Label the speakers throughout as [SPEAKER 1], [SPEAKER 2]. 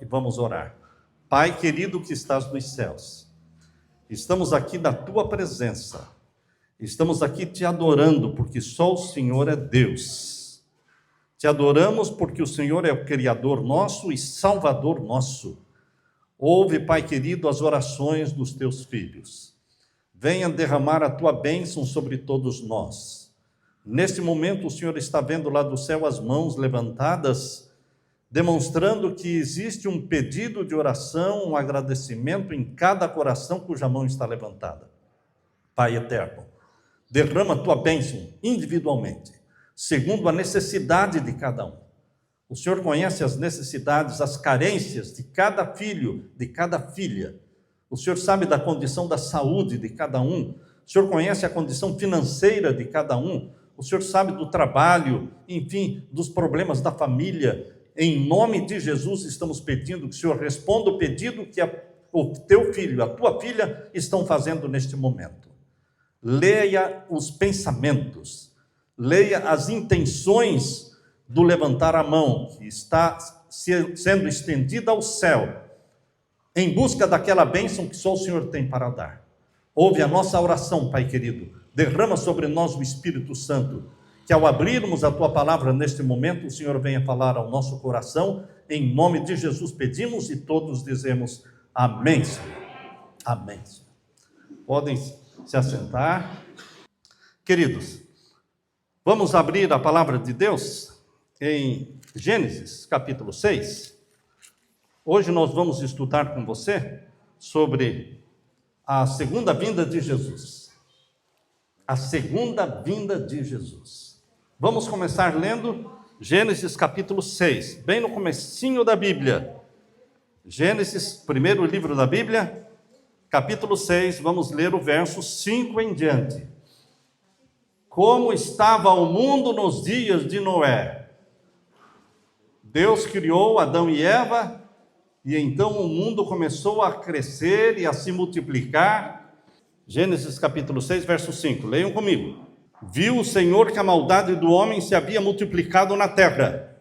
[SPEAKER 1] vamos orar. Pai querido que estás nos céus, estamos aqui na tua presença, estamos aqui te adorando, porque só o Senhor é Deus. Te adoramos porque o Senhor é o Criador nosso e Salvador nosso. Ouve, Pai querido, as orações dos teus filhos. Venha derramar a tua bênção sobre todos nós. Neste momento, o Senhor está vendo lá do céu as mãos levantadas, demonstrando que existe um pedido de oração, um agradecimento em cada coração cuja mão está levantada. Pai eterno, derrama a tua bênção individualmente, segundo a necessidade de cada um. O Senhor conhece as necessidades, as carências de cada filho, de cada filha. O Senhor sabe da condição da saúde de cada um. O Senhor conhece a condição financeira de cada um. O Senhor sabe do trabalho, enfim, dos problemas da família. Em nome de Jesus, estamos pedindo que o Senhor responda o pedido que o teu filho, a tua filha estão fazendo neste momento. Leia os pensamentos, leia as intenções do levantar a mão, que está sendo estendida ao céu, em busca daquela bênção que só o Senhor tem para dar. Ouve a nossa oração, Pai querido, derrama sobre nós o Espírito Santo, que ao abrirmos a Tua palavra neste momento, o Senhor venha falar ao nosso coração, em nome de Jesus pedimos e todos dizemos amém, Senhor. Amém, Senhor. Podem se assentar. Queridos, vamos abrir a palavra de Deus em Gênesis capítulo 6. Hoje nós vamos estudar com você sobre a segunda vinda de Jesus. A segunda vinda de Jesus. Vamos começar lendo Gênesis capítulo 6, bem no comecinho da Bíblia. Gênesis, primeiro livro da Bíblia, capítulo 6, vamos ler o verso 5 em diante. Como estava o mundo nos dias de Noé? Deus criou Adão e Eva, e então o mundo começou a crescer e a se multiplicar. Gênesis capítulo 6, verso 5, leiam comigo. Viu o Senhor que a maldade do homem se havia multiplicado na terra,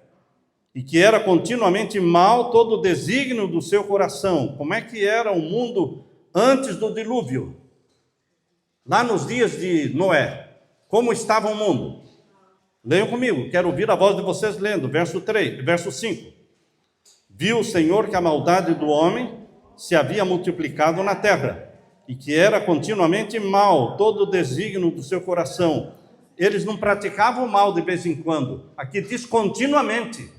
[SPEAKER 1] e que era continuamente mal todo o desígnio do seu coração. Como é que era o mundo antes do dilúvio? Lá nos dias de Noé, como estava o mundo? Leiam comigo, quero ouvir a voz de vocês lendo, verso 5. Viu o Senhor que a maldade do homem se havia multiplicado na terra, e que era continuamente mal todo o desígnio do seu coração. Eles não praticavam o mal de vez em quando, aqui diz continuamente.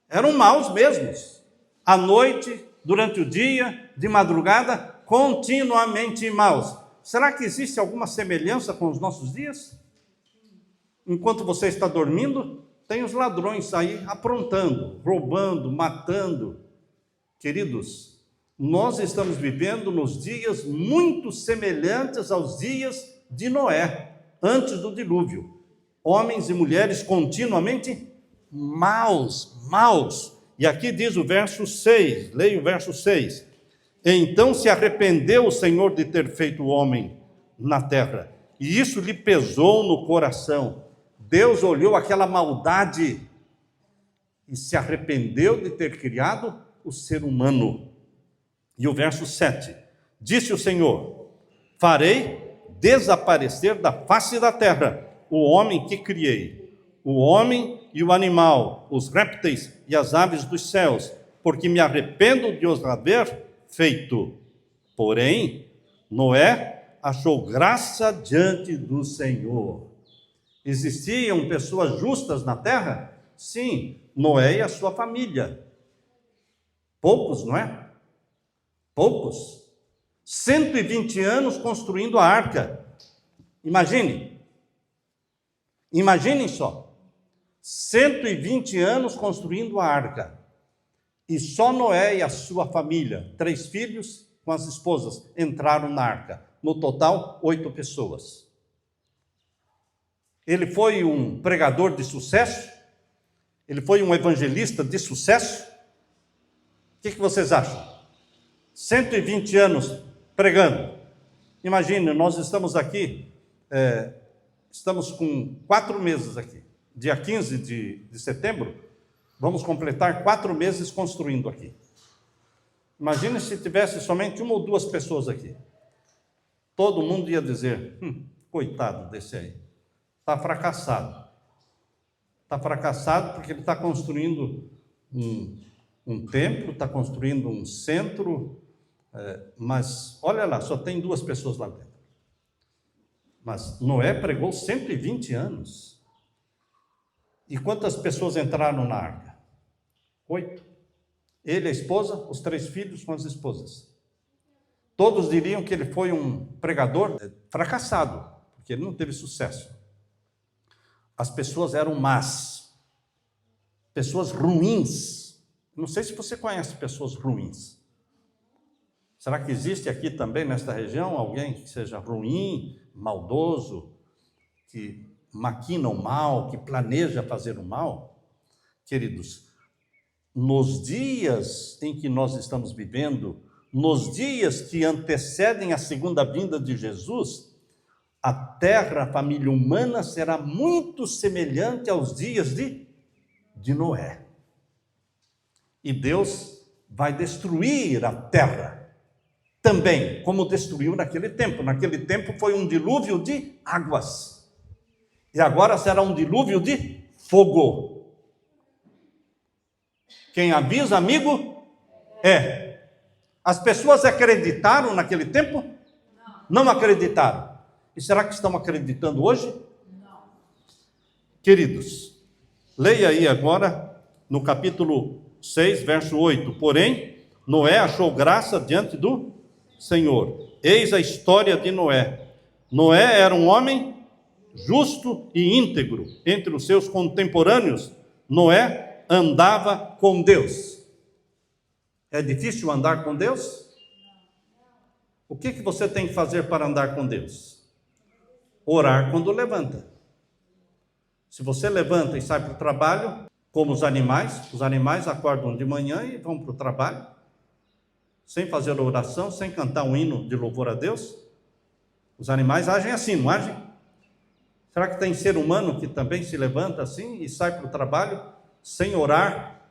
[SPEAKER 1] Eram maus mesmos, à noite, durante o dia, de madrugada, continuamente maus. Será que existe alguma semelhança com os nossos dias? Enquanto você está dormindo, tem os ladrões aí aprontando, roubando, matando. Queridos, nós estamos vivendo nos dias muito semelhantes aos dias de Noé, antes do dilúvio. Homens e mulheres continuamente maus. E aqui diz o verso 6, leia o verso 6. Então se arrependeu o Senhor de ter feito o homem na terra, e isso lhe pesou no coração. Deus olhou aquela maldade e se arrependeu de ter criado o ser humano. E o verso 7, disse o Senhor, farei desaparecer da face da terra o homem que criei, o homem e o animal, os répteis e as aves dos céus, porque me arrependo de os haver feito. Porém, Noé achou graça diante do Senhor. Existiam pessoas justas na terra? Sim, Noé e a sua família. Poucos, não é? Poucos. 120 anos construindo a arca. Imaginem só. 120 anos construindo a arca. E só Noé e a sua família, 3 filhos com as esposas, entraram na arca. No total, 8 pessoas. Ele foi um pregador de sucesso? Ele foi um evangelista de sucesso? O que vocês acham? 120 anos pregando. Imagine, nós estamos aqui, estamos com 4 meses aqui. Dia 15 de setembro, Vamos completar 4 meses construindo aqui. Imagine se tivesse somente 1 ou 2 pessoas aqui. Todo mundo ia dizer, coitado desse aí, está fracassado. Está fracassado porque ele está construindo um templo, está construindo um centro, mas olha lá, só tem 2 pessoas lá dentro. Mas Noé pregou 120 anos. E quantas pessoas entraram na arca? 8. Ele, a esposa, os 3 filhos com as esposas. Todos diriam que ele foi um pregador fracassado, porque ele não teve sucesso. As pessoas eram más, pessoas ruins. Não sei se você conhece pessoas ruins. Será que existe aqui também, nesta região, alguém que seja ruim, maldoso, que maquina o mal, que planeja fazer o mal? Queridos, nos dias em que nós estamos vivendo, nos dias que antecedem a segunda vinda de Jesus, a terra, a família humana será muito semelhante aos dias de Noé. E Deus vai destruir a terra também, como destruiu naquele tempo. Naquele tempo foi um dilúvio de águas. E agora será um dilúvio de fogo. Quem avisa, amigo, é. As pessoas acreditaram naquele tempo? Não acreditaram. E será que estão acreditando hoje? Não. Queridos, leia aí agora no capítulo 6, verso 8. Porém, Noé achou graça diante do Senhor. Eis a história de Noé. Noé era um homem justo e íntegro. Entre os seus contemporâneos, Noé andava com Deus. É difícil andar com Deus? O que você tem que fazer para andar com Deus? Orar quando levanta. Se você levanta e sai para o trabalho, como os animais acordam de manhã e vão para o trabalho, sem fazer oração, sem cantar um hino de louvor a Deus. Os animais agem assim, não agem? Será que tem ser humano que também se levanta assim e sai para o trabalho, sem orar,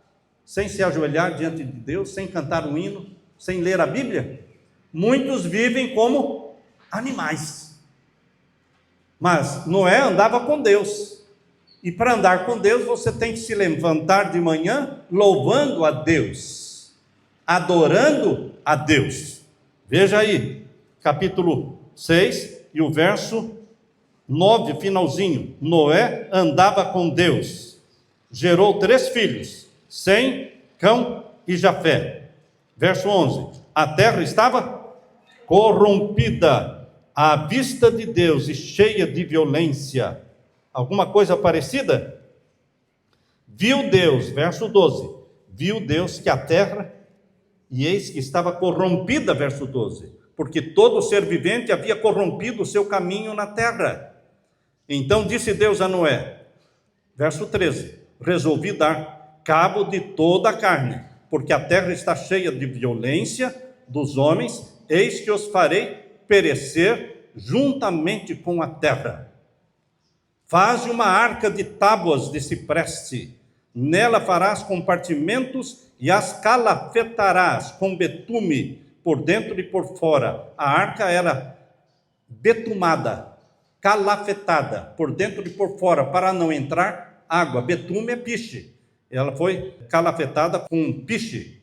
[SPEAKER 1] sem se ajoelhar diante de Deus, sem cantar um hino, sem ler a Bíblia? Muitos vivem como animais. Mas Noé andava com Deus. E para andar com Deus, você tem que se levantar de manhã louvando a Deus, adorando a Deus. Veja aí, capítulo 6 e o verso 9, finalzinho. Noé andava com Deus, gerou 3 filhos, Sem, Cão e Jafé. Verso 11, a terra estava corrompida à vista de Deus e cheia de violência. Alguma coisa parecida? Viu Deus, verso 12, viu Deus que a terra, e eis que estava corrompida, verso 12, porque todo ser vivente havia corrompido o seu caminho na terra. Então disse Deus a Noé, verso 13, resolvi dar cabo de toda a carne, porque a terra está cheia de violência dos homens, eis que os farei perecer juntamente com a terra. Faze uma arca de tábuas de cipreste, nela farás compartimentos e as calafetarás com betume por dentro e por fora. A arca era betumada, calafetada por dentro e por fora, para não entrar água. Betume é piche. Ela foi calafetada com piche,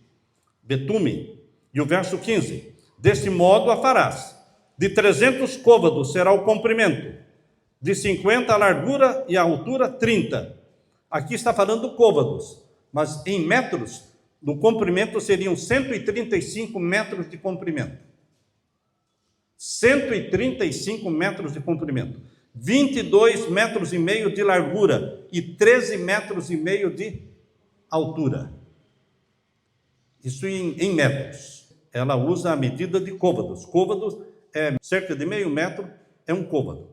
[SPEAKER 1] betume. E o verso 15, deste modo a farás. De 300 côvados será o comprimento, de 50 a largura e a altura 30. Aqui está falando côvados, mas em metros, no comprimento seriam 135 metros de comprimento. 135 metros de comprimento. 22 metros e meio de largura e 13 metros e meio de altura. Isso em metros. Ela usa a medida de côvados. Côvados é cerca de meio metro, é um côvado.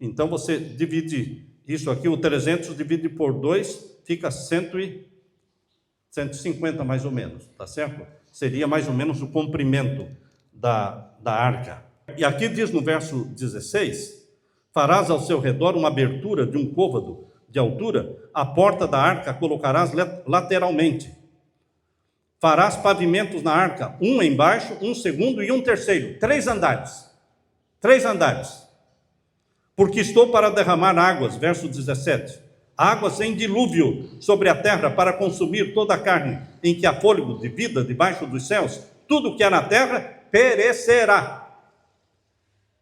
[SPEAKER 1] Então você divide isso aqui, o 300 divide por 2, fica 150 mais ou menos, tá certo? Seria mais ou menos o comprimento da arca. E aqui diz no verso 16, farás ao seu redor uma abertura de um côvado de altura, a porta da arca colocarás lateralmente. Farás pavimentos na arca, um embaixo, um segundo e um terceiro. 3 andares. 3 andares. Porque estou para derramar águas, verso 17. Águas em dilúvio sobre a terra para consumir toda a carne em que há fôlego de vida debaixo dos céus. Tudo que há na terra perecerá.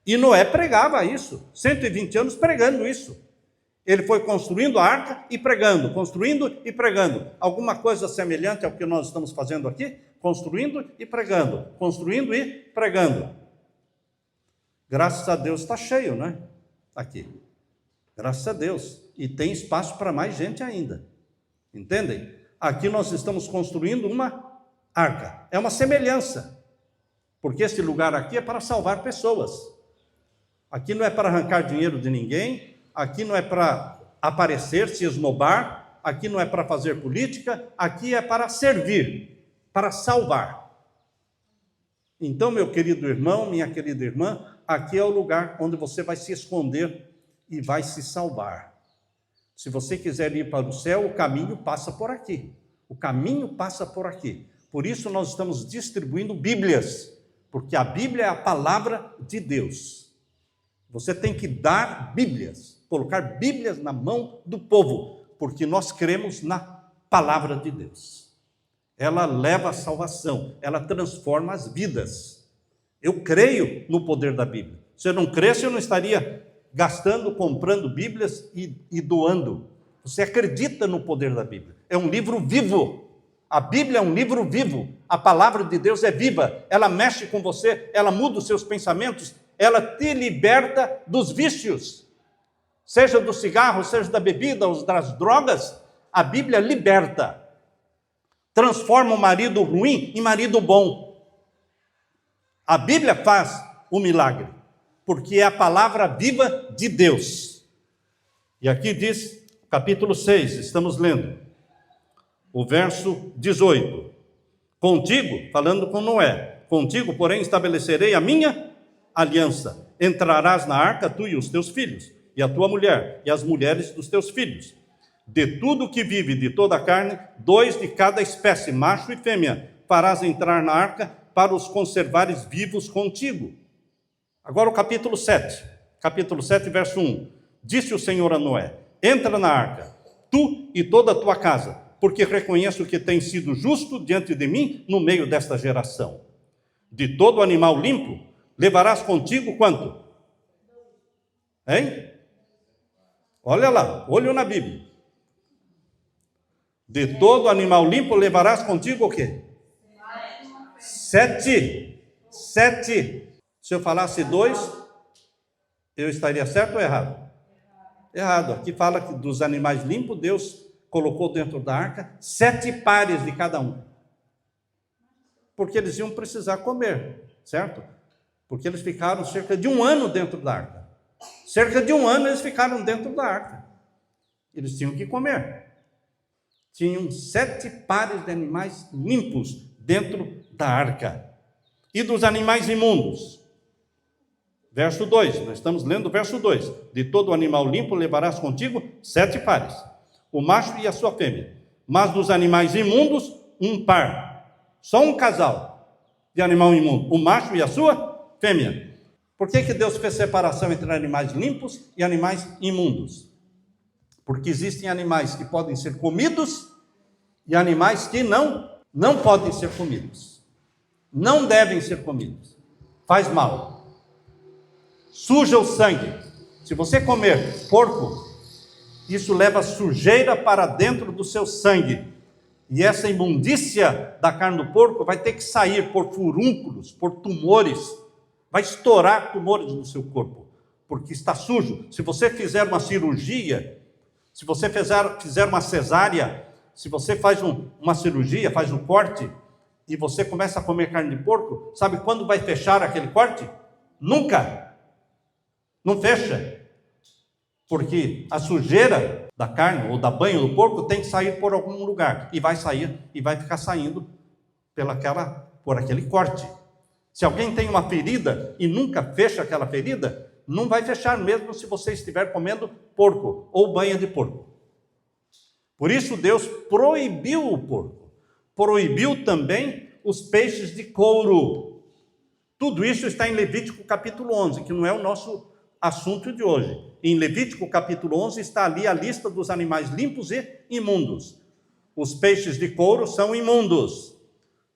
[SPEAKER 1] E Noé pregava isso. 120 anos pregando isso. Ele foi construindo a arca e pregando, construindo e pregando. Alguma coisa semelhante ao que nós estamos fazendo aqui? Construindo e pregando, construindo e pregando. Graças a Deus está cheio, né? Aqui. Graças a Deus. E tem espaço para mais gente ainda. Entendem? Aqui nós estamos construindo uma arca. É uma semelhança. Porque esse lugar aqui é para salvar pessoas. Aqui não é para arrancar dinheiro de ninguém. Aqui não é para aparecer, se esnobar, aqui não é para fazer política, aqui é para servir, para salvar. Então, meu querido irmão, minha querida irmã, aqui é o lugar onde você vai se esconder e vai se salvar. Se você quiser ir para o céu, o caminho passa por aqui. O caminho passa por aqui. Por isso nós estamos distribuindo Bíblias, porque a Bíblia é a palavra de Deus. Você tem que dar Bíblias. Colocar Bíblias na mão do povo, porque nós cremos na palavra de Deus. Ela leva a salvação, ela transforma as vidas. Eu creio no poder da Bíblia. Se eu não cresce, eu não estaria gastando, comprando Bíblias e doando. Você acredita no poder da Bíblia. É um livro vivo. A Bíblia é um livro vivo. A palavra de Deus é viva. Ela mexe com você, ela muda os seus pensamentos, ela te liberta dos vícios. Seja do cigarro, seja da bebida, ou das drogas, a Bíblia liberta. Transforma o marido ruim em marido bom. A Bíblia faz o milagre, porque é a palavra viva de Deus. E aqui diz, capítulo 6, estamos lendo, o verso 18. Contigo, falando com Noé, contigo, porém, estabelecerei a minha aliança. Entrarás na arca, tu e os teus filhos, e a tua mulher, e as mulheres dos teus filhos. De tudo que vive, de toda a carne, 2 de cada espécie, macho e fêmea, farás entrar na arca para os conservares vivos contigo. Agora o capítulo 7, verso 1. Disse o Senhor a Noé, entra na arca, tu e toda a tua casa, porque reconheço que tens sido justo diante de mim no meio desta geração. De todo animal limpo, levarás contigo quanto? Hein? Olha lá, olho na Bíblia. De todo animal limpo levarás contigo o quê? 7. Se eu falasse 2, eu estaria certo ou errado? Errado. Aqui fala que dos animais limpos, Deus colocou dentro da arca 7 pares de cada um. Porque eles iam precisar comer, certo? Porque eles ficaram cerca de 1 ano dentro da arca. Cerca de 1 ano eles ficaram dentro da arca. Eles tinham que comer. Tinham 7 pares de animais limpos dentro da arca. E dos animais imundos? Verso 2, nós estamos lendo o verso 2. De todo animal limpo levarás contigo 7 pares, o macho e a sua fêmea. Mas dos animais imundos, 1 par. Só um casal de animal imundo, o macho e a sua fêmea. Por que Deus fez separação entre animais limpos e animais imundos? Porque existem animais que podem ser comidos e animais que não podem ser comidos. Não devem ser comidos. Faz mal. Suja o sangue. Se você comer porco, isso leva sujeira para dentro do seu sangue. E essa imundícia da carne do porco vai ter que sair por furúnculos, por tumores. Vai estourar tumores no seu corpo, porque está sujo. Se você fizer uma cirurgia, se você fizer uma cesárea, se você faz uma cirurgia, faz um corte, e você começa a comer carne de porco, sabe quando vai fechar aquele corte? Nunca. Não fecha. Porque a sujeira da carne ou da banha do porco tem que sair por algum lugar. E vai sair, e vai ficar saindo por aquele corte. Se alguém tem uma ferida e nunca fecha aquela ferida, não vai fechar mesmo se você estiver comendo porco ou banha de porco. Por isso Deus proibiu o porco. Proibiu também os peixes de couro. Tudo isso está em Levítico capítulo 11, que não é o nosso assunto de hoje. Em Levítico capítulo 11 está ali a lista dos animais limpos e imundos. Os peixes de couro são imundos.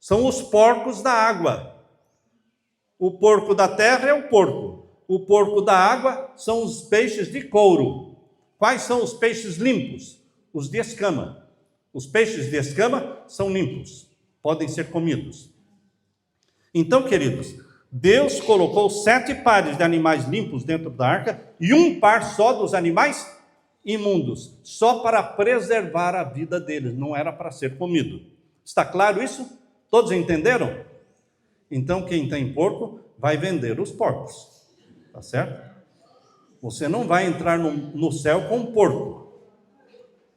[SPEAKER 1] São os porcos da água. O porco da terra é o porco. O porco da água são os peixes de couro. Quais são os peixes limpos? Os de escama. Os peixes de escama são limpos, podem ser comidos. Então, queridos, Deus colocou 7 pares de animais limpos dentro da arca e um par só dos animais imundos, só para preservar a vida deles, não era para ser comido. Está claro isso? Todos entenderam? Então, quem tem porco vai vender os porcos, tá certo? Você não vai entrar no céu com um porco.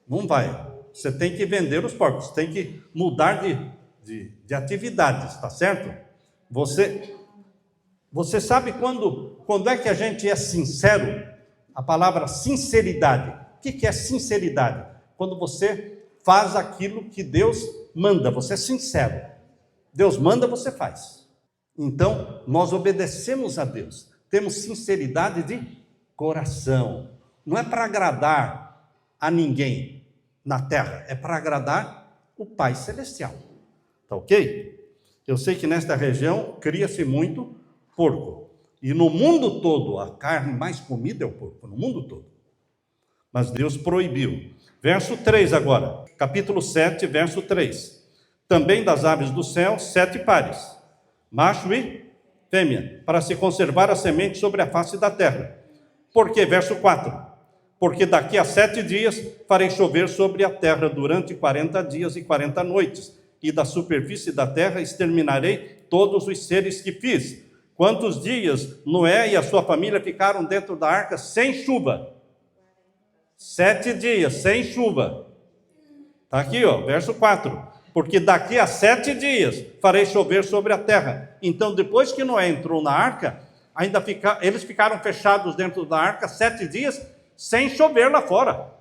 [SPEAKER 1] Não vai. Você tem que vender os porcos, tem que mudar de atividades, tá certo? Você sabe quando é que a gente é sincero? A palavra sinceridade. O que é sinceridade? Quando você faz aquilo que Deus manda, você é sincero. Deus manda, você faz. Então, nós obedecemos a Deus. Temos sinceridade de coração. Não é para agradar a ninguém na terra, é para agradar o Pai Celestial. Tá ok? Eu sei que nesta região cria-se muito porco. E no mundo todo, a carne mais comida é o porco, no mundo todo. Mas Deus proibiu. Verso 3 agora, capítulo 7, verso 3. Também das aves do céu, 7 pares, macho e fêmea, para se conservar a semente sobre a face da terra. Por quê? Verso 4. Porque daqui a 7 dias farei chover sobre a terra durante 40 dias e 40 noites, e da superfície da terra exterminarei todos os seres que fiz. Quantos dias Noé e a sua família ficaram dentro da arca sem chuva? 7 dias, sem chuva. Está aqui, ó, verso 4. Porque daqui a 7 dias farei chover sobre a terra. Então, depois que Noé entrou na arca, eles ficaram fechados dentro da arca 7 dias, sem chover lá fora.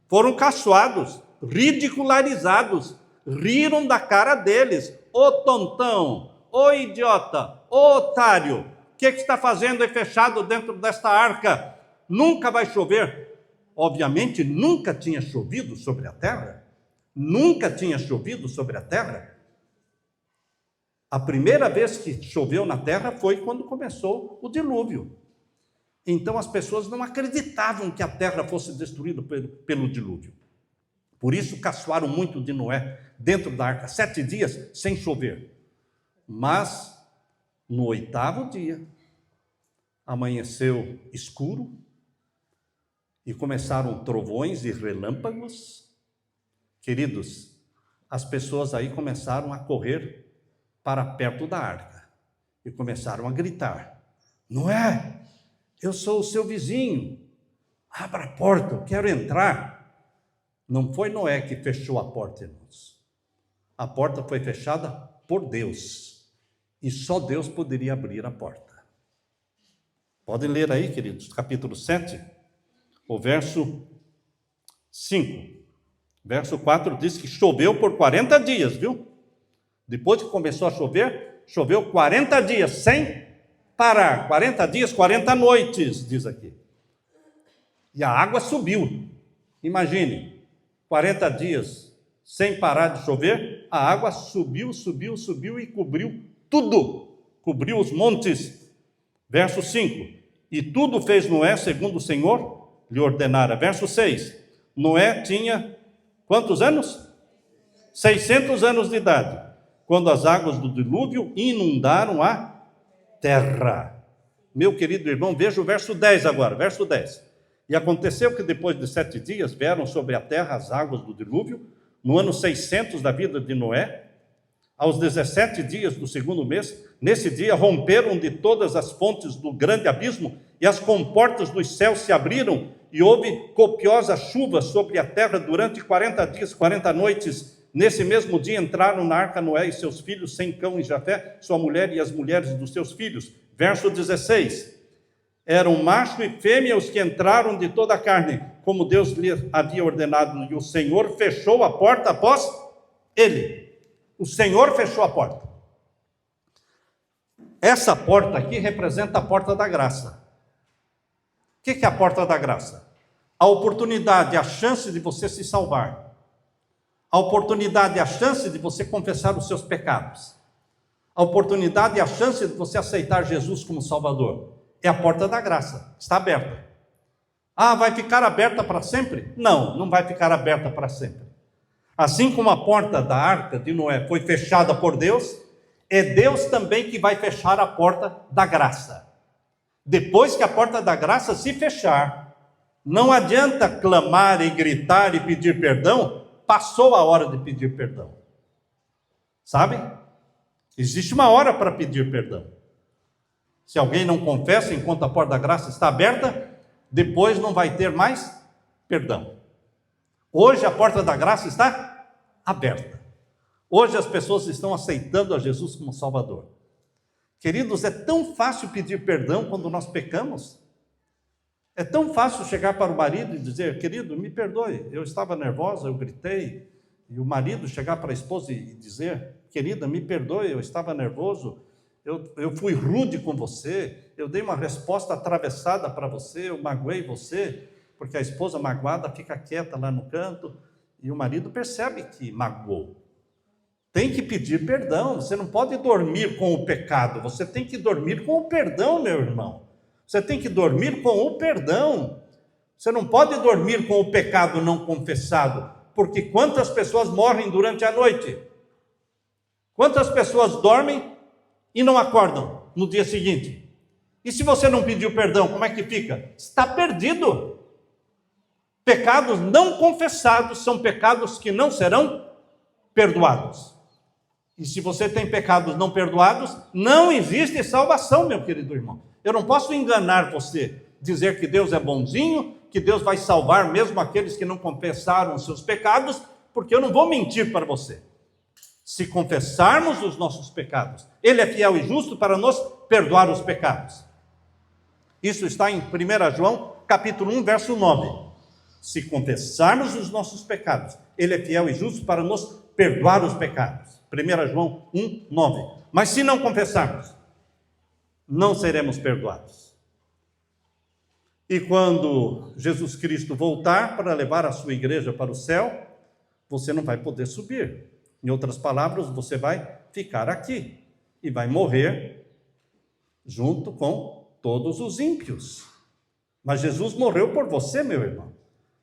[SPEAKER 1] Foram caçoados, ridicularizados, riram da cara deles. Ô tontão, ô idiota, ô otário, o que está fazendo aí fechado dentro desta arca? Nunca vai chover. Obviamente, nunca tinha chovido sobre a terra. Nunca tinha chovido sobre a terra. A primeira vez que choveu na terra foi quando começou o dilúvio. Então as pessoas não acreditavam que a terra fosse destruída pelo dilúvio. Por isso caçoaram muito de Noé dentro da arca, 7 dias sem chover. Mas no 8º dia, amanheceu escuro e começaram trovões e relâmpagos. Queridos, as pessoas aí começaram a correr para perto da arca e começaram a gritar: Noé, eu sou o seu vizinho, abra a porta, eu quero entrar. Não foi Noé que fechou a porta, irmãos. A porta foi fechada por Deus, e só Deus poderia abrir a porta. Podem ler aí, queridos, capítulo 7, o verso 5. Verso 4 diz que choveu por 40 dias, viu? Depois que começou a chover, choveu 40 dias, sem parar. 40 dias, 40 noites, diz aqui. E a água subiu. Imagine, 40 dias sem parar de chover, a água subiu e cobriu tudo. Cobriu os montes. Verso 5. E tudo fez Noé segundo o Senhor lhe ordenara. Verso 6. Noé tinha quantos anos? 600 anos de idade, quando as águas do dilúvio inundaram a terra. Meu querido irmão, veja o verso 10 agora, verso 10. E aconteceu que depois de 7 dias vieram sobre a terra as águas do dilúvio, no ano 600 da vida de Noé, aos 17 dias do 2º mês. Nesse dia romperam de todas as fontes do grande abismo, e as comportas dos céus se abriram, e houve copiosa chuva sobre a terra durante 40 dias, 40 noites. Nesse mesmo dia entraram na arca Noé e seus filhos, Sem, Cão e Jafé, sua mulher e as mulheres dos seus filhos. Verso 16. Eram macho e fêmea os que entraram de toda a carne, como Deus lhe havia ordenado, e o Senhor fechou a porta após ele. O Senhor fechou a porta. Essa porta aqui representa a porta da graça. O que é a porta da graça? A oportunidade, a chance de você se salvar. A oportunidade, a chance de você confessar os seus pecados. A oportunidade e a chance de você aceitar Jesus como Salvador. É a porta da graça, está aberta. Ah, vai ficar aberta para sempre? Não, não vai ficar aberta para sempre. Assim como a porta da arca de Noé foi fechada por Deus, é Deus também que vai fechar a porta da graça. Depois que a porta da graça se fechar, não adianta clamar e gritar e pedir perdão, passou a hora de pedir perdão. Sabe? Existe uma hora para pedir perdão. Se alguém não confessa enquanto a porta da graça está aberta, depois não vai ter mais perdão. Hoje a porta da graça está aberta. Hoje as pessoas estão aceitando a Jesus como Salvador. Queridos, é tão fácil pedir perdão quando nós pecamos. É tão fácil chegar para o marido e dizer: querido, me perdoe, eu estava nervosa, eu gritei. E o marido chegar para a esposa e dizer: querida, me perdoe, eu estava nervoso, eu fui rude com você, eu dei uma resposta atravessada para você, eu magoei você, porque a esposa magoada fica quieta lá no canto, e o marido percebe que magoou. Tem que pedir perdão, você não pode dormir com o pecado, você tem que dormir com o perdão, meu irmão. Você tem que dormir com o perdão. Você não pode dormir com o pecado não confessado, porque quantas pessoas morrem durante a noite? Quantas pessoas dormem e não acordam no dia seguinte? E se você não pediu perdão, como é que fica? Está perdido. Pecados não confessados são pecados que não serão perdoados. E se você tem pecados não perdoados, não existe salvação, meu querido irmão. Eu não posso enganar você, dizer que Deus é bonzinho, que Deus vai salvar mesmo aqueles que não confessaram os seus pecados, porque eu não vou mentir para você. Se confessarmos os nossos pecados, Ele é fiel e justo para nos perdoar os pecados. Isso está em 1 João, capítulo 1, verso 9. Se confessarmos os nossos pecados, Ele é fiel e justo para nos perdoar os pecados. 1 João 1, 9. Mas se não confessarmos, não seremos perdoados. E quando Jesus Cristo voltar para levar a sua igreja para o céu, você não vai poder subir. Em outras palavras, você vai ficar aqui e vai morrer junto com todos os ímpios. Mas Jesus morreu por você, meu irmão.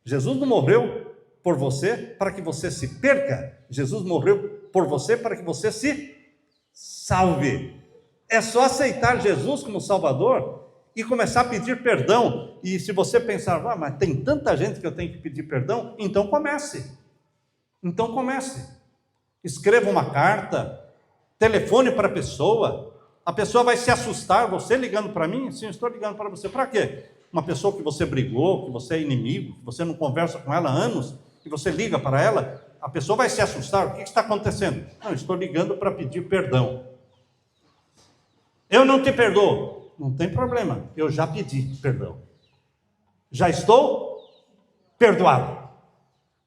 [SPEAKER 1] Jesus não morreu por você para que você se perca. Jesus morreu por você para que você se salve. É só aceitar Jesus como Salvador e começar a pedir perdão. E se você pensar: mas tem tanta gente que eu tenho que pedir perdão, então comece. Então comece. Escreva uma carta, telefone para a pessoa vai se assustar. Você ligando para mim? Sim, eu estou ligando para você. Para quê? Uma pessoa que você brigou, que você é inimigo, que você não conversa com ela há anos, que você liga para ela, a pessoa vai se assustar. O que está acontecendo? Não, estou ligando para pedir perdão. Eu não te perdoo. Não tem problema, eu já pedi perdão. Já estou perdoado.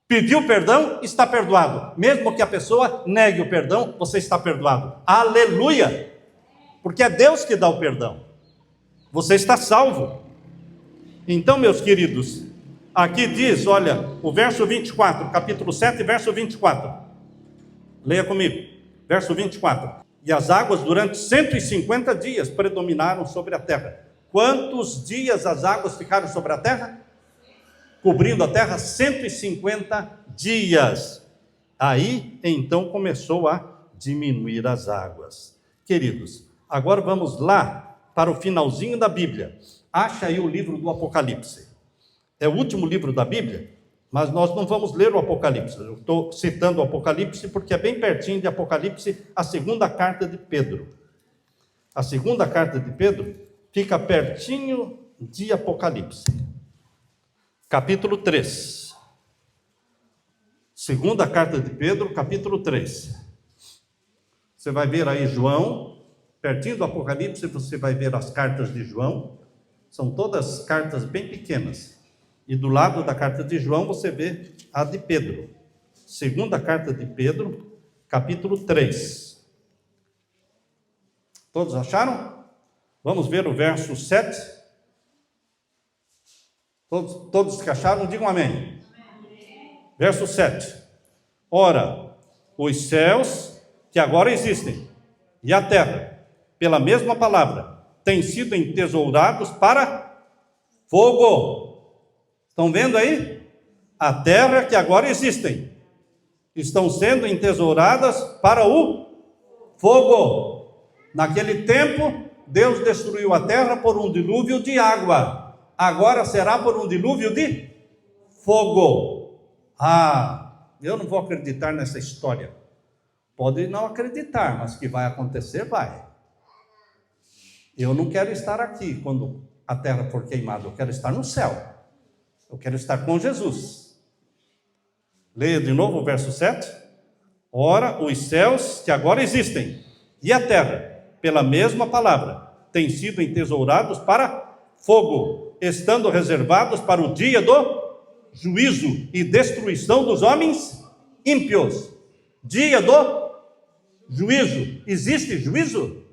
[SPEAKER 1] Pediu perdão, está perdoado. Mesmo que a pessoa negue o perdão, você está perdoado. Aleluia! Porque é Deus que dá o perdão. Você está salvo. Então, meus queridos, aqui diz, olha, o verso 24, capítulo 7, verso 24. Leia comigo, verso 24. E as águas durante 150 dias predominaram sobre a terra. Quantos dias as águas ficaram sobre a terra? Cobrindo a terra 150 dias. Aí, então, começou a diminuir as águas. Queridos, agora vamos lá para o finalzinho da Bíblia. Acha aí o livro do Apocalipse. É o último livro da Bíblia, mas nós não vamos ler o Apocalipse. Eu estou citando o Apocalipse porque é bem pertinho de Apocalipse a segunda carta de Pedro. A segunda carta de Pedro fica pertinho de Apocalipse. Capítulo 3. Segunda carta de Pedro, capítulo 3. Você vai ver aí João, pertinho do Apocalipse, você vai ver as cartas de João. São todas cartas bem pequenas. E do lado da carta de João você vê a de Pedro. Segunda carta de Pedro, capítulo 3. Todos acharam? Vamos ver o verso 7. Todos que acharam, digam amém. Verso 7. Ora, os céus que agora existem e a terra, pela mesma palavra, têm sido entesourados para fogo. Estão vendo aí? A terra que agora existem estão sendo entesouradas para o fogo. Naquele tempo, Deus destruiu a terra por um dilúvio de água. Agora será por um dilúvio de fogo. Eu não vou acreditar nessa história. Pode não acreditar, mas que vai acontecer, vai. Eu não quero estar aqui quando a terra for queimada. Eu quero estar no céu. Eu quero estar com Jesus. Leia de novo o verso 7. Ora, os céus que agora existem e a terra, pela mesma palavra, têm sido entesourados para fogo, estando reservados para o dia do juízo e destruição dos homens ímpios. Dia do juízo. Existe juízo?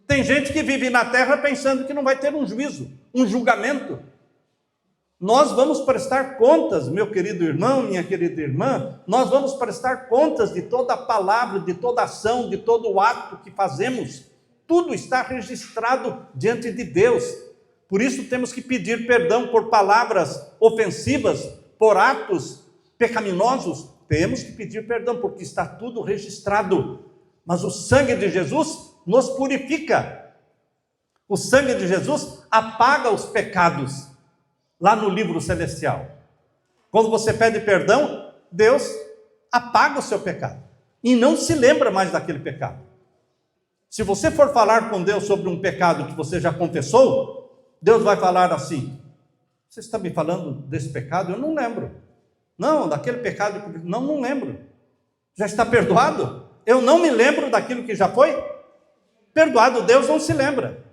[SPEAKER 1] Tem gente que vive na terra pensando que não vai ter um juízo, um julgamento. Nós vamos prestar contas, meu querido irmão, minha querida irmã, nós vamos prestar contas de toda a palavra, de toda a ação, de todo o ato que fazemos. Tudo está registrado diante de Deus. Por isso temos que pedir perdão por palavras ofensivas, por atos pecaminosos. Temos que pedir perdão, porque está tudo registrado. Mas o sangue de Jesus nos purifica. O sangue de Jesus apaga os pecados. Lá no livro celestial, quando você pede perdão, Deus apaga o seu pecado e não se lembra mais daquele pecado. Se você for falar com Deus sobre um pecado que você já confessou, Deus vai falar assim: você está me falando desse pecado? Eu não lembro. Não, daquele pecado, não lembro. Já está perdoado? Eu não me lembro daquilo que já foi perdoado. Deus não se lembra.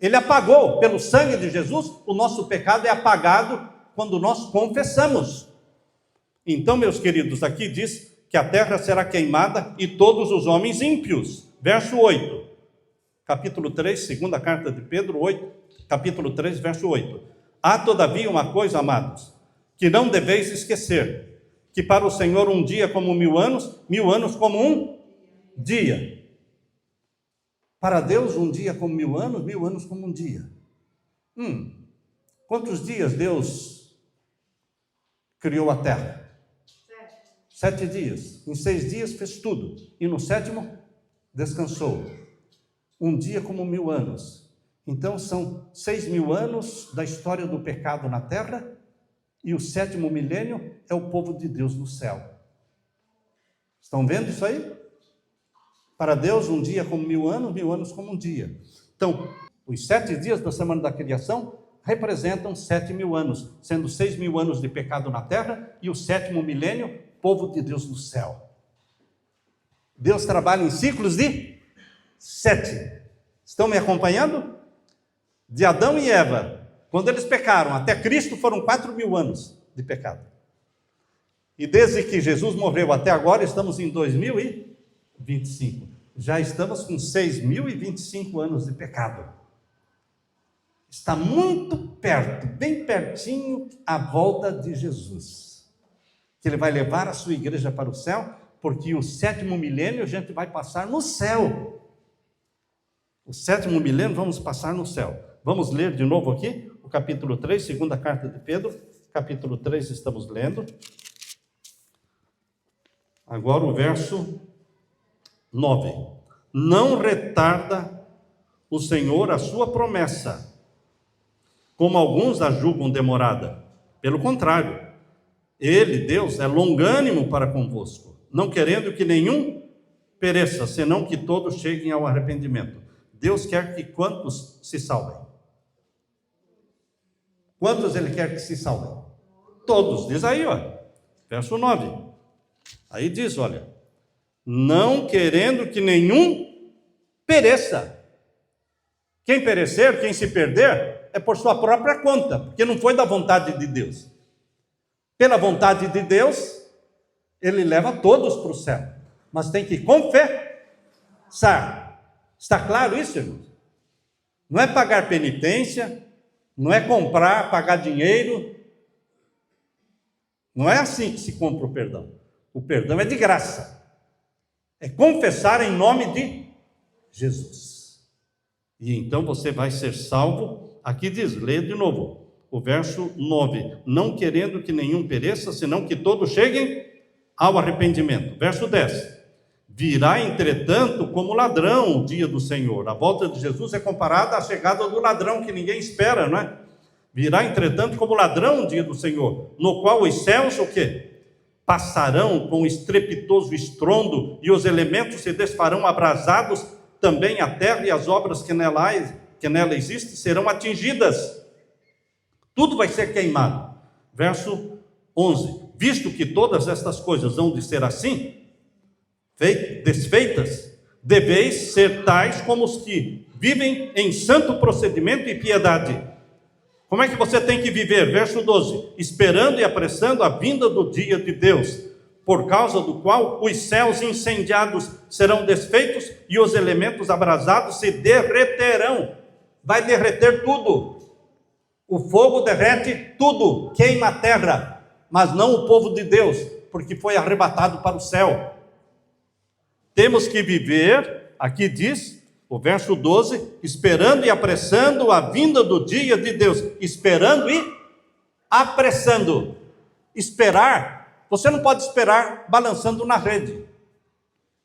[SPEAKER 1] Ele apagou, pelo sangue de Jesus, o nosso pecado é apagado quando nós confessamos. Então, meus queridos, aqui diz que a terra será queimada e todos os homens ímpios. Verso 8, capítulo 3, segunda carta de Pedro, 8, capítulo 3, verso 8. Há todavia uma coisa, amados, que não deveis esquecer, que para o Senhor um dia como 1000 anos como um dia. Para Deus, um dia como 1000 anos como um dia. Quantos dias Deus criou a terra? 7 dias. Em 6 dias fez tudo. E no 7º, descansou. Um dia como 1000 anos. Então, são 6.000 anos da história do pecado na terra. E o 7º milênio é o povo de Deus no céu. Estão vendo isso aí? Para Deus, um dia como 1000 anos como um dia. Então, os 7 dias da semana da criação representam 7.000 anos, sendo 6.000 anos de pecado na terra e o 7º milênio, povo de Deus no céu. Deus trabalha em ciclos de 7. Estão me acompanhando? De Adão e Eva, quando eles pecaram, até Cristo foram 4.000 anos de pecado. E desde que Jesus morreu até agora, estamos em 2025. Já estamos com 6.025 anos de pecado. Está muito perto, bem pertinho, a volta de Jesus. Que Ele vai levar a sua igreja para o céu, porque o 7º milênio a gente vai passar no céu. O 7º milênio vamos passar no céu. Vamos ler de novo aqui, o capítulo 3, segunda carta de Pedro. Capítulo 3 estamos lendo. Agora o verso 9. Não retarda o Senhor a sua promessa, como alguns a julgam demorada. Pelo contrário, Ele, Deus, é longânimo para convosco, não querendo que nenhum pereça, senão que todos cheguem ao arrependimento. Deus quer que quantos se salvem? Quantos Ele quer que se salvem? Todos. Diz aí, olha, verso 9. Aí diz, olha, não querendo que nenhum pereça. Quem perecer, quem se perder, é por sua própria conta, porque não foi da vontade de Deus. Pela vontade de Deus, ele leva todos para o céu, mas tem que confessar. Está claro isso, irmãos? Não é pagar penitência, não é comprar, pagar dinheiro. Não é assim que se compra o perdão. O perdão é de graça. É confessar em nome de Jesus. E então você vai ser salvo. Aqui diz, leia de novo, o verso 9. Não querendo que nenhum pereça, senão que todos cheguem ao arrependimento. Verso 10. Virá, entretanto, como ladrão o dia do Senhor. A volta de Jesus é comparada à chegada do ladrão, que ninguém espera, não é? Virá, entretanto, como ladrão o dia do Senhor, no qual os céus, o quê? Passarão com estrepitoso estrondo, e os elementos se desfarão abrasados, também a terra e as obras que nela existem serão atingidas. Tudo vai ser queimado. Verso 11. Visto que todas estas coisas hão de ser assim, desfeitas, deveis ser tais como os que vivem em santo procedimento e piedade. Como é que você tem que viver? Verso 12. Esperando e apressando a vinda do dia de Deus, por causa do qual os céus incendiados serão desfeitos e os elementos abrasados se derreterão. Vai derreter tudo. O fogo derrete tudo, queima a terra, mas não o povo de Deus, porque foi arrebatado para o céu. Temos que viver, aqui diz, o verso 12, esperando e apressando a vinda do dia de Deus. Esperando e apressando. Esperar, você não pode esperar balançando na rede.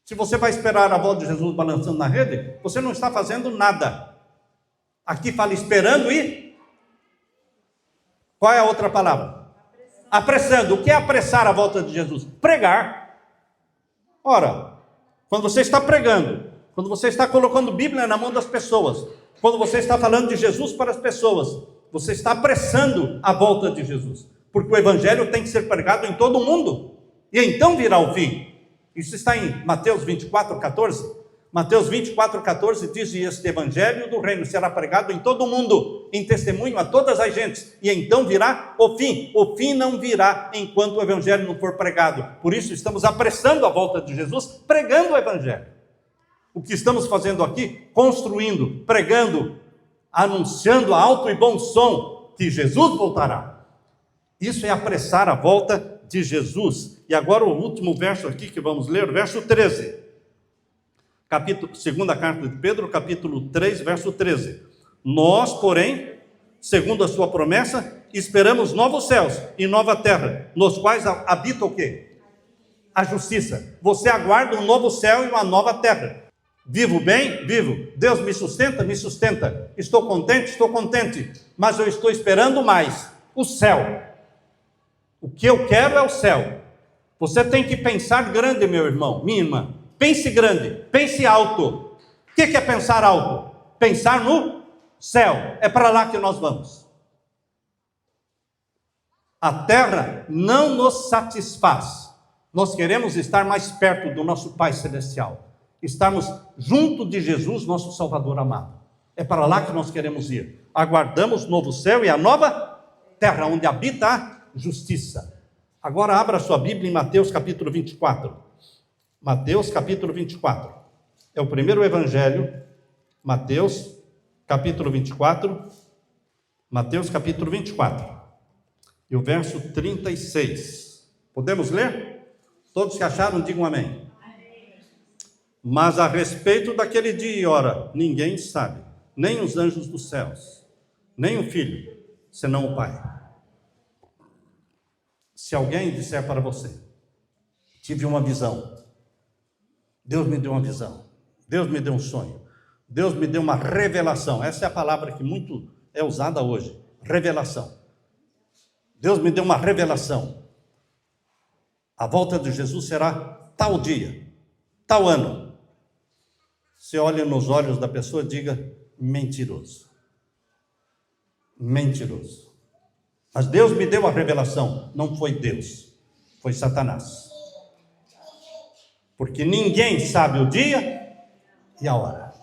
[SPEAKER 1] Se você vai esperar a volta de Jesus balançando na rede, você não está fazendo nada. Aqui fala esperando e... Qual é a outra palavra? Apressando. O que é apressar a volta de Jesus? Pregar. Ora, quando você está pregando, quando você está colocando Bíblia na mão das pessoas, quando você está falando de Jesus para as pessoas, você está apressando a volta de Jesus, porque o Evangelho tem que ser pregado em todo o mundo, e então virá o fim. Isso está em Mateus 24, 14. Mateus 24, 14 diz, e este Evangelho do reino será pregado em todo o mundo, em testemunho a todas as gentes, e então virá o fim. O fim não virá enquanto o Evangelho não for pregado. Por isso estamos apressando a volta de Jesus, pregando o Evangelho. O que estamos fazendo aqui? Construindo, pregando, anunciando a alto e bom som que Jesus voltará. Isso é apressar a volta de Jesus. E agora o último verso aqui que vamos ler, verso 13. Segunda carta de Pedro, capítulo 3, verso 13. Nós, porém, segundo a sua promessa, esperamos novos céus e nova terra, nos quais habita o quê? A justiça. Você aguarda um novo céu e uma nova terra. Vivo bem? Vivo. Deus me sustenta? Me sustenta. Estou contente? Estou contente. Mas eu estou esperando mais. O céu. O que eu quero é o céu. Você tem que pensar grande, meu irmão, minha irmã. Pense grande, pense alto. O que é pensar alto? Pensar no céu. É para lá que nós vamos. A terra não nos satisfaz. Nós queremos estar mais perto do nosso Pai Celestial. Estarmos junto de Jesus, nosso Salvador amado. É para lá que nós queremos ir. Aguardamos o novo céu e a nova terra, onde habita a justiça. Agora abra sua Bíblia em Mateus capítulo 24. Mateus capítulo 24. É o primeiro evangelho. Mateus capítulo 24. Mateus capítulo 24. E o verso 36. Podemos ler? Todos que acharam, digam amém. Mas a respeito daquele dia e hora, ninguém sabe, nem os anjos dos céus, nem o Filho, senão o Pai. Se alguém disser para você, tive uma visão, Deus me deu uma visão, Deus me deu um sonho, Deus me deu uma revelação, essa é a palavra que muito é usada hoje, revelação. Deus me deu uma revelação. A volta de Jesus será tal dia, tal ano. Você olha nos olhos da pessoa e diga, mentiroso. Mentiroso. Mas Deus me deu a revelação. Não foi Deus, foi Satanás. Porque ninguém sabe o dia e a hora.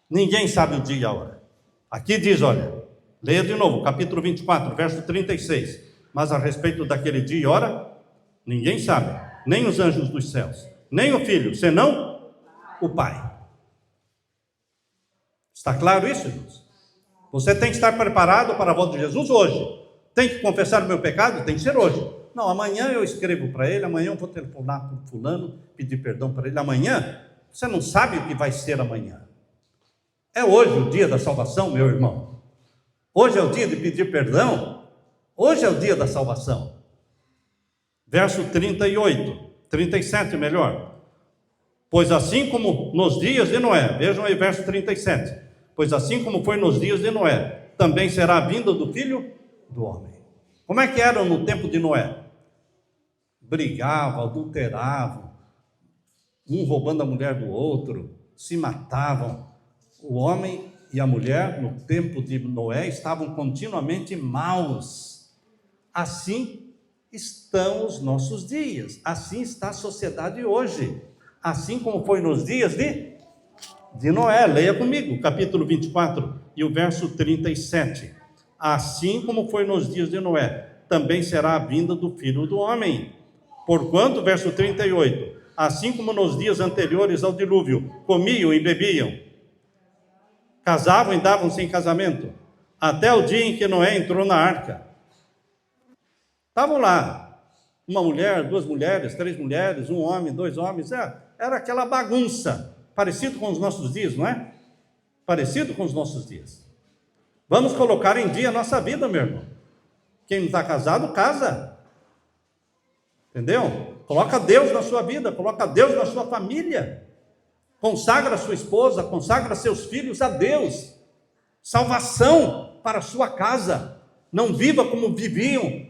[SPEAKER 1] Ninguém sabe o dia e a hora. Aqui diz, olha, Leia de novo, capítulo 24, verso 36. Mas a respeito daquele dia e hora, ninguém sabe, nem os anjos dos céus, nem o Filho, senão o Pai. Está claro isso, irmãos? Você tem que estar preparado para a volta de Jesus hoje. Tem que confessar o meu pecado? Tem que ser hoje. Não, amanhã eu escrevo para ele, amanhã eu vou telefonar para o fulano, pedir perdão para ele. Amanhã, você não sabe o que vai ser amanhã. É hoje o dia da salvação, meu irmão. Hoje é o dia de pedir perdão. Hoje é o dia da salvação. Verso 37 melhor. Pois assim como nos dias de Noé, vejam aí verso 37. Pois assim como foi nos dias de Noé, também será a vinda do Filho do Homem. Como é que era no tempo de Noé? Brigavam, adulteravam, um roubando a mulher do outro, se matavam. O homem e a mulher, no tempo de Noé, estavam continuamente maus. Assim estão os nossos dias, assim está a sociedade hoje, assim como foi nos dias de Noé. Leia comigo, capítulo 24 e o verso 37. Assim como foi nos dias de Noé, também será a vinda do Filho do Homem. Porquanto, verso 38, assim como nos dias anteriores ao dilúvio, comiam e bebiam, casavam e davam-se em casamento, até o dia em que Noé entrou na arca. Estavam lá, uma mulher, duas mulheres, três mulheres, um homem, dois homens, era aquela bagunça, parecido com os nossos dias, não é? Parecido com os nossos dias. Vamos colocar em dia a nossa vida, meu irmão. Quem não está casado, casa. Entendeu? Coloca Deus na sua vida, coloca Deus na sua família. Consagra sua esposa, consagra seus filhos a Deus. Salvação para a sua casa. Não viva como viviam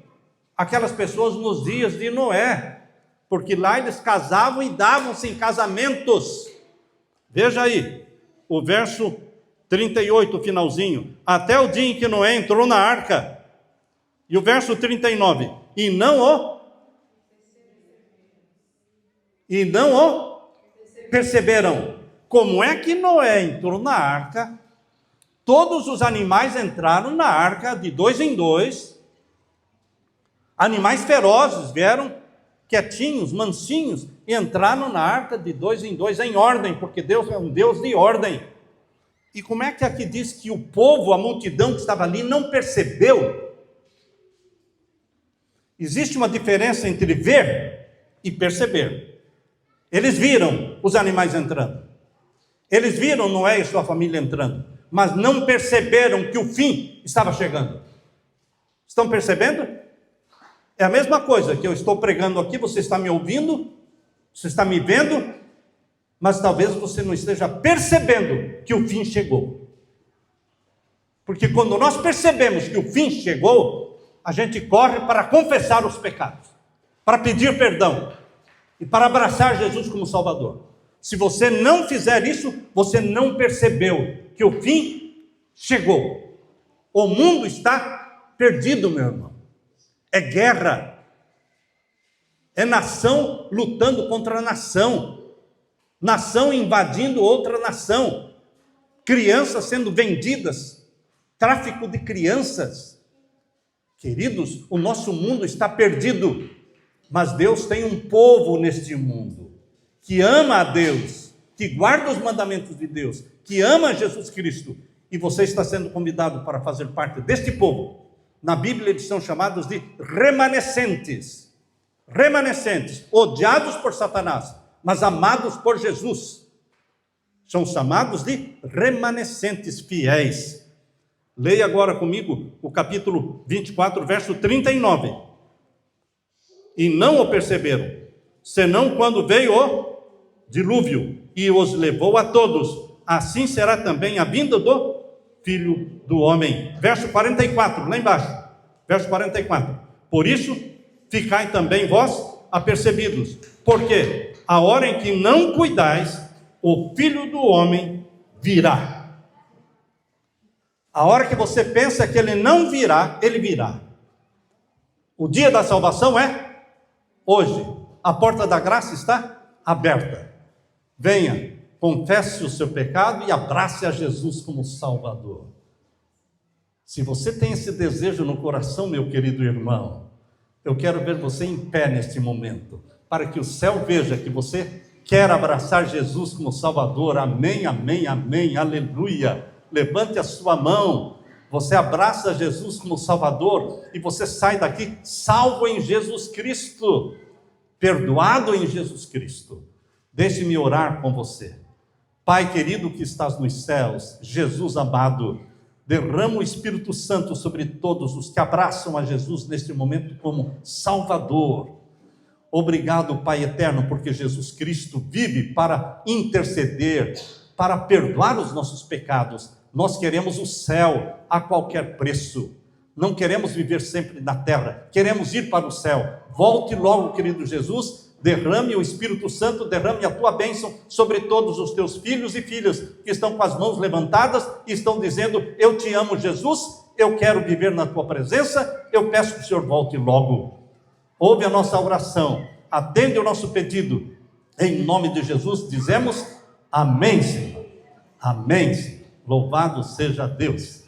[SPEAKER 1] aquelas pessoas nos dias de Noé, porque lá eles casavam e davam-se em casamentos. Veja aí, o verso 38, o finalzinho, até o dia em que Noé entrou na arca. E o verso 39, e não o perceberam. Como é que Noé entrou na arca? Todos os animais entraram na arca de dois em dois. Animais ferozes vieram quietinhos, mansinhos, e entraram na arca de dois em dois em ordem, porque Deus é um Deus de ordem. E como é que aqui diz que o povo, a multidão que estava ali, não percebeu? Existe uma diferença entre ver e perceber. Eles viram os animais entrando. Eles viram Noé e sua família entrando, mas não perceberam que o fim estava chegando. Estão percebendo? É a mesma coisa que eu estou pregando aqui, você está me ouvindo, você está me vendo, mas talvez você não esteja percebendo que o fim chegou. Porque quando nós percebemos que o fim chegou, a gente corre para confessar os pecados, para pedir perdão e para abraçar Jesus como Salvador. Se você não fizer isso, você não percebeu que o fim chegou. O mundo está perdido, meu irmão. É guerra. É nação lutando contra nação. Nação invadindo outra nação. Crianças sendo vendidas. Tráfico de crianças. Queridos, o nosso mundo está perdido. Mas Deus tem um povo neste mundo que ama a Deus, que guarda os mandamentos de Deus, que ama Jesus Cristo, e você está sendo convidado para fazer parte deste povo. Na Bíblia eles são chamados de remanescentes, odiados por Satanás, mas amados por Jesus. São chamados de remanescentes fiéis. Leia agora comigo o capítulo 24, verso 39. E não o perceberam, senão quando veio o dilúvio e os levou a todos. Assim será também a vinda do Filho do Homem. Verso 44, lá embaixo. Verso 44. Por isso, ficai também vós apercebidos, porque a hora em que não cuidais, o Filho do Homem virá. A hora que você pensa que ele não virá, ele virá. O dia da salvação é hoje. A porta da graça está aberta. Venha, confesse o seu pecado e abrace a Jesus como Salvador. Se você tem esse desejo no coração, meu querido irmão, eu quero ver você em pé neste momento, para que o céu veja que você quer abraçar Jesus como Salvador. Amém, amém, amém, aleluia. Levante a sua mão. Você abraça Jesus como Salvador e você sai daqui salvo em Jesus Cristo, perdoado em Jesus Cristo. Deixe-me orar com você. Pai querido que estás nos céus, Jesus amado, derrama o Espírito Santo sobre todos os que abraçam a Jesus neste momento como Salvador. Obrigado, Pai eterno, porque Jesus Cristo vive para interceder, para perdoar os nossos pecados. Nós queremos o céu a qualquer preço. Não queremos viver sempre na terra, queremos ir para o céu. Volte logo, querido Jesus, derrame o Espírito Santo, derrame a tua bênção sobre todos os teus filhos e filhas que estão com as mãos levantadas e estão dizendo: eu te amo, Jesus, eu quero viver na tua presença, eu peço que o Senhor volte logo. Ouve a nossa oração, atende o nosso pedido, em nome de Jesus dizemos amém, Senhor, amém, Senhor. Louvado seja Deus.